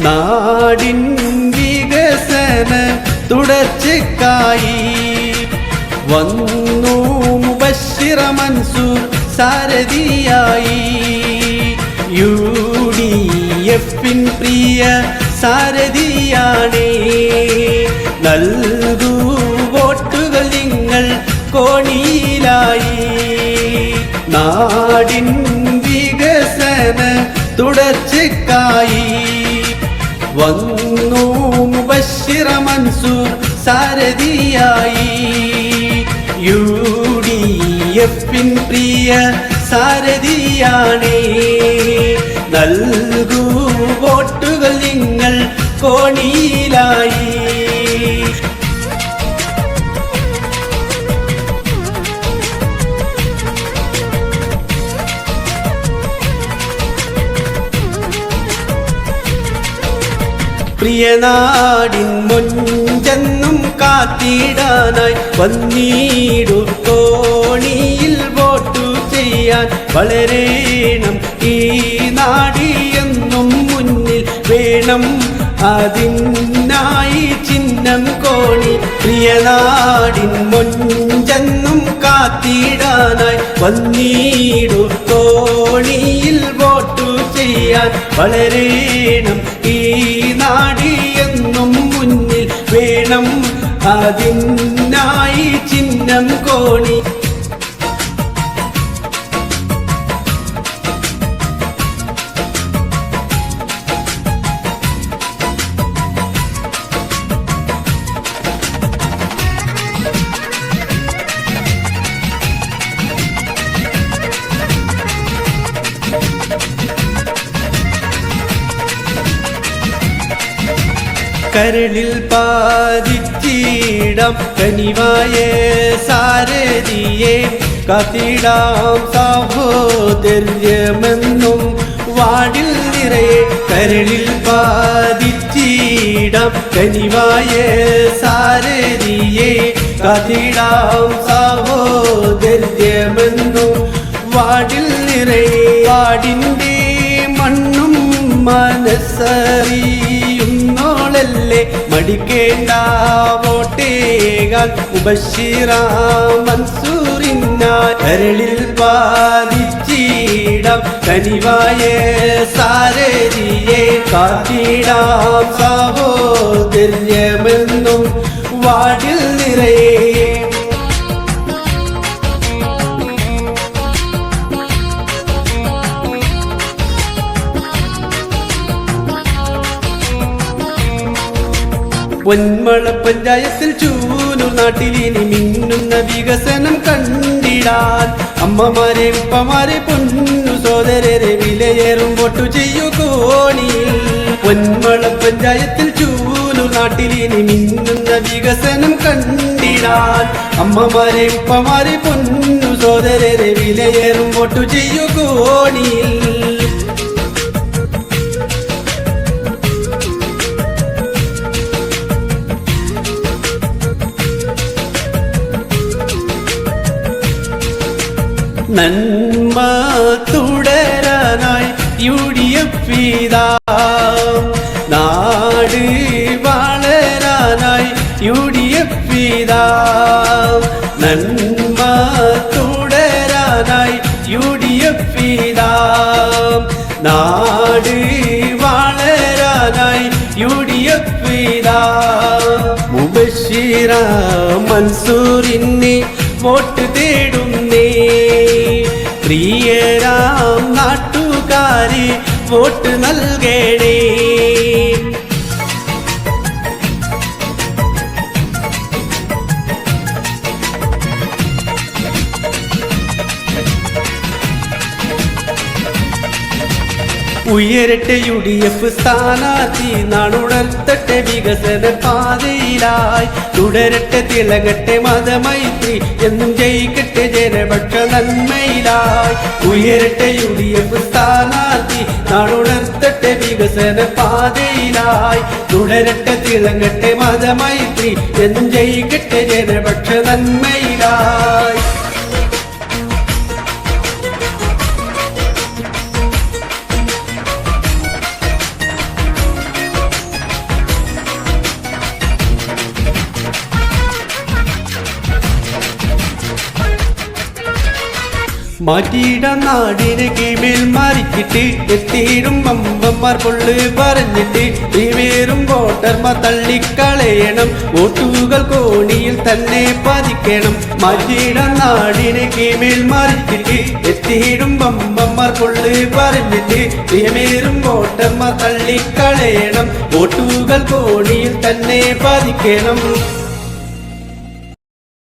നാടിൻ വികസന തുടർച്ചയ്ക്കായി വന്നു മുബശ്ശിറ മൻസൂർ സാരഥിയായി. UDF-ൻ പ്രിയ സാരഥിയാണേ, നൽകൂ വോട്ടുകൾ നിങ്ങൾ കോണിയിലായി. നാടിൻ വികസന തുടർച്ചയ്ക്കായി വന്നു മുബശ്ശിറ മൻസൂർ സാരഥിയായി. UDF-ൻ പ്രിയ സാരഥിയാണേ, നൽകൂ വോട്ടുകൾ നിങ്ങൾ കോണിയിലായി. പ്രിയനാടിൻ മുൻചെന്നും കാത്തിടാനായി വന്നിടു കോണിയിൽ വോട്ടു ചെയ്യാൻ വളരേണം. ഈ നാടിയെന്നും മുന്നിൽ വേണം, അതിനായി ചിഹ്നം കോണി. പ്രിയനാടിൻ മുൻചെന്നും കാത്തിടാനായി വന്നിടു കോണിയിൽ വോട്ടു ചെയ്യാൻ വളരേണം. ഈ നാടിയെന്നും മുന്നിൽ വേണം, അതിനായി ചിഹ്നം കോണി. കരളിൽ പാതിച്ചിടാം കനിവായ സാരഥിയെ, കാത്തിടാം സഹോദര്യമെന്നും വാടിൽ നിറയെ. കരളിൽ പാതിച്ചിടാം കനിവായ സാരഥിയെ, കാത്തിടാം സഹോദര്യമെന്നും വാടിൽ നിറയെ. വാടിൻ്റെ മണ്ണും മനസ്സറിയുന്നോളല്ലേ, മടിക്കേണ്ട വോട്ടേകാൻ മുബശ്ശിറ മൻസൂറിനായി. കരളിൽ പാതിച്ചിടാം കനിവായ സാരഥിയെ, കാത്തിടാം സഹോദര്യമെന്നും വാടിൽ നിറയെ. പൊന്മള പഞ്ചായത്തിൽ ചൂനൂർ നാട്ടിലിനി മിന്നുന്ന വികസനം കണ്ടിടാൻ അമ്മമാരെ ഉപ്പമാരെ പൊന്നു സോദരരെ വിലയേറും വോട്ടു ചെയ്യൂ കോണിയിൽ. പൊന്മള പഞ്ചായത്തിൽ ചൂനൂർ നാട്ടിലിനി മിന്നുന്ന വികസനം കണ്ടിടാൻ അമ്മമാരെ ഉപ്പമാരെ പൊന്നു സോദരരെ വിലയേറും വോട്ടു ചെയ്യൂ കോണിയിൽ. നന്മ തുടരാനായി UDF ഇതാ, നാട് വളരാനായി UDF ഇതാ. നന്മ തുടരാനായി UDF ഇതാ, നാട് വളരാനായി UDF ഇതാ. മുബശ്ശിറ മൻസൂറിനെ വോട്ട് തേടുന്നേ, പ്രിയരാം നാട്ടുകാരെ വോട്ട് നൽകണേ. ഉയരട്ടെ UDF സ്ഥാനാർത്ഥി, നാടുണർത്തട്ടെ വികസന പാതയിലായി. തുടരട്ടെ തിളങ്ങട്ടെ മതമൈത്രി, എന്നും ജയിക്കട്ടെ ജനപക്ഷ നന്മയിലായി. ഉയരട്ടെ UDF സ്ഥാനാർത്ഥി, നാടുണർത്തട്ടെ വികസന പാതയിലായി. തുടരട്ടെ തിളങ്ങട്ടെ മതമൈത്രി, എന്നും ജയിക്കട്ടെ ജനപക്ഷ നന്മയിലായി. മാറ്റിയിടാം നാടിനെ കീമേൽ മാറിക്കിട്ട് എത്തിയിടും അമ്പന്മാർ പൊള്ളു പറഞ്ഞിട്ട് ഇവേറും വോട്ടർമാർ തള്ളിക്കളയണം വോട്ടുകൾ കോണിയിൽ തന്നെ പതിക്കണം മാറ്റിയിടാം നാടിനെ കീമേൽ മാറിക്കിട്ട് എത്തിയിടും അമ്പന്മാർ പൊള്ളു പറഞ്ഞിട്ട് ഇവേറും വോട്ടർമാർ തള്ളിക്കളയണം വോട്ടുകൾ കോണിയിൽ തന്നെ പതിക്കണം